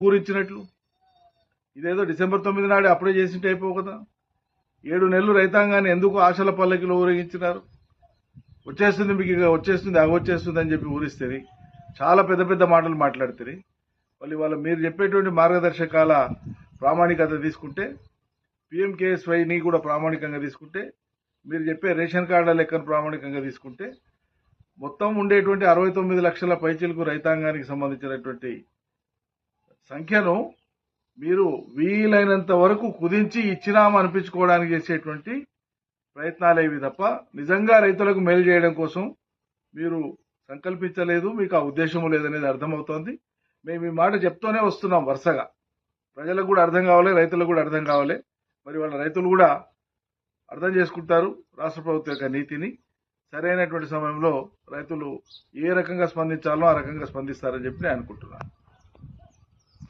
ఊరిచ్చినట్లు ఇదేదో డిసెంబర్ 9 నాడే అప్పుడే చేసింటే అయిపోవు కదా. 7 నెలలు రైతాంగాన్ని ఎందుకు ఆశల పల్లకిలో ఊరేగించినారు? వచ్చేస్తుంది మీకు, వచ్చేస్తుంది, వచ్చేస్తుంది అని చెప్పి ఊరిస్తుంది. చాలా పెద్ద పెద్ద మాటలు మాట్లాడుతుంది. వాళ్ళు మీరు చెప్పేటువంటి మార్గదర్శకాల ప్రామాణికత తీసుకుంటే, పిఎంకేఎస్వైని కూడా ప్రామాణికంగా తీసుకుంటే, మీరు చెప్పే రేషన్ కార్డుల లెక్కను ప్రామాణికంగా తీసుకుంటే, మొత్తం ఉండేటువంటి 69 లక్షల పైచిలకు రైతాంగానికి సంబంధించినటువంటి సంఖ్యను మీరు వీలైనంత వరకు కుదించి ఇచ్చినామని అనిపించుకోవడానికి చేసేటువంటి ప్రయత్నాలేవి తప్ప నిజంగా రైతులకు మేలు చేయడం కోసం మీరు సంకల్పించలేదు, మీకు ఆ ఉద్దేశం లేదనేది అర్థమవుతోంది. మేము ఈ మాట చెప్తూనే వస్తున్నాం వరుసగా. ప్రజలకు కూడా అర్థం కావాలి, రైతులకు కూడా అర్థం కావాలి. మరి వాళ్ళ రైతులు కూడా అర్థం చేసుకుంటారు రాష్ట్ర ప్రభుత్వం యొక్క నీతిని. సరైనటువంటి సమయంలో రైతులు ఏ రకంగా స్పందించాలో ఆ రకంగా స్పందిస్తారని చెప్పి నేను అనుకుంటున్నాను.